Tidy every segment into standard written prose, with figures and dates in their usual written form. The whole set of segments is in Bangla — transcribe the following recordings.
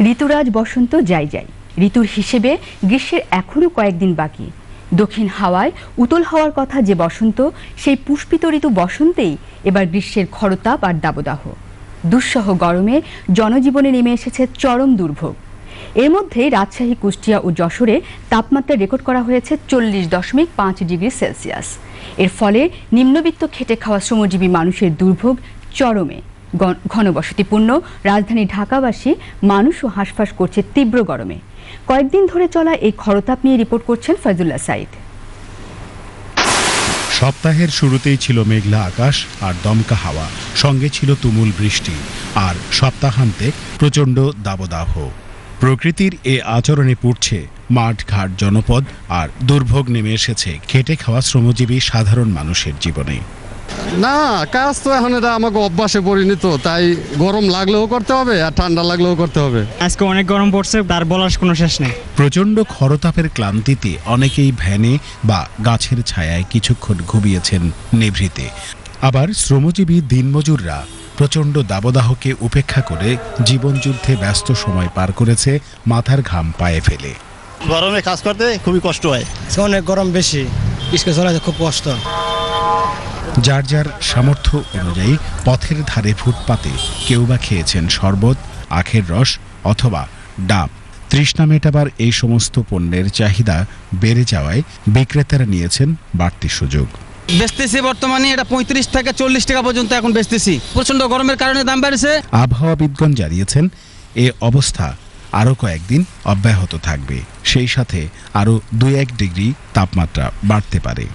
ঋতুরাজ বসন্ত যাই যাই, ঋতুর হিসেবে গ্রীষ্মের এখনো কয়েকদিন বাকি। দক্ষিণ হাওয়ায় উতল হওয়ার কথা যে বসন্ত, সেই পুষ্পিত ঋতু বসন্তেই এবার গ্রীষ্মের খরতাপ আর দাবদাহ। দুঃসহ গরমে জনজীবনে নেমে এসেছে চরম দুর্ভোগ। এর মধ্যে রাজশাহী, কুষ্টিয়া ও যশোরে তাপমাত্রা রেকর্ড করা হয়েছে 40.5 ডিগ্রি সেলসিয়াস। এর ফলে নিম্নবিত্ত খেটে খাওয়া শ্রমজীবী মানুষের দুর্ভোগ চরমে। ঘনবসতিপূর্ণ রাজধানী ঢাকাবাসী মানুষও হাঁসফাঁস করছে তীব্র গরমে। কয়েকদিন ধরে চলা এই খরতাপ নিয়ে রিপোর্ট করছেন ফয়জুল্লাহ সাইদ। সপ্তাহের শুরুতেই ছিল মেঘলা আকাশ আর দমকা হাওয়া, সঙ্গে ছিল তুমুল বৃষ্টি, আর সপ্তাহান্তে প্রচণ্ড দাবদাহ। প্রকৃতির এ আচরণে পুড়ছে মাঠ ঘাট জনপদ, আর দুর্ভোগ নেমে এসেছে খেটে খাওয়া শ্রমজীবী সাধারণ মানুষের জীবনে। না, কাজ তো এখন এটা আমাকে অভ্যাসে পরিণত, তাই গরম লাগলেও করতে হবে আর ঠান্ডা লাগলেও করতে হবে। আজকে অনেক গরম পড়ছে, তার বলার কোনো শেষ নেই। প্রচণ্ড খরতাপের ক্লান্তিতে অনেকেই ভ্যানে বা গাছের ছায়ায় কিছুক্ষণ ঘুমিয়েছেন নিভৃতে। আবার শ্রমজীবী দিনমজুররা প্রচণ্ড দাবদাহকে উপেক্ষা করে জীবনযুদ্ধে ব্যস্ত সময় পার করেছে মাথার ঘাম পায়ে ফেলে। গরমে কাজ করতে খুবই কষ্ট হয়, অনেক গরম বেশি, স্কুলে চলাতে খুব কষ্ট। যার যার সামর্থ্য অনুযায়ী পথের ধারে ফুটপাতে কেউ বা খেয়েছেন শরবত, আখের রস অথবা ডাব। তৃষ্ণা মেটাবার এই সমস্ত পণ্যের চাহিদা বেড়ে যাওয়ায় বিক্রেতারা নিয়েছেন বাড়তি সুযোগ। বেচতেছি বর্তমানে এটা 35 থেকে 40 টাকা পর্যন্ত এখন বেচতেছি। প্রচন্ড গরমের কারণে দাম বেড়েছে। আবহাওয়াবিদগণ জানিয়েছেন এ অবস্থা আরও কয়েকদিন অব্যাহত থাকবে, সেই সাথে আরও 2-1 ডিগ্রি তাপমাত্রা বাড়তে পারে।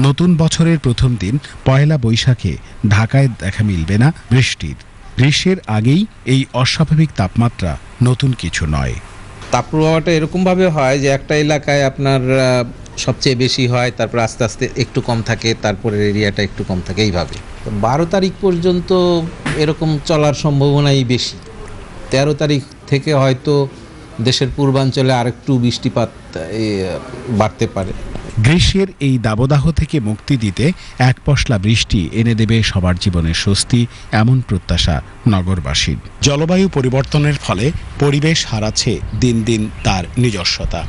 নতুন বছরের প্রথম দিন পয়লা বৈশাখে ঢাকায় দেখা মিলবে না বৃষ্টির। গ্রীষ্মের আগেই এই অস্বাভাবিক তাপমাত্রা নতুন কিছু নয়। তাপপ্রবাহটা এরকমভাবে হয় যে একটা এলাকায় আপনার সবচেয়ে বেশি হয়, তারপর আস্তে আস্তে একটু কম থাকে, তারপরের এরিয়াটা একটু কম থাকে, এইভাবে। 12 তারিখ পর্যন্ত এরকম চলার সম্ভাবনাই বেশি। 13 তারিখ থেকে হয়তো দেশের পূর্বাঞ্চলে আরেকটু বৃষ্টিপাত বাড়তে পারে। গ্রীষ্মের এই দাবদাহ থেকে মুক্তি দিতে এক পশলা বৃষ্টি এনে দেবে সবার জীবনে স্বস্তি, এমন প্রত্যাশা নগরবাসীর। জলবায়ু পরিবর্তনের ফলে পরিবেশ হারাচ্ছে দিন দিন তার নিজস্বতা,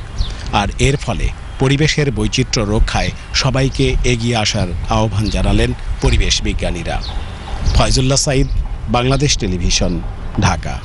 আর এর ফলে পরিবেশের বৈচিত্র্য রক্ষায় সবাইকে এগিয়ে আসার আহ্বান জানালেন পরিবেশ বিজ্ঞানীরা। ফয়জুল্লাহ সাইদ, বাংলাদেশ টেলিভিশন, ঢাকা।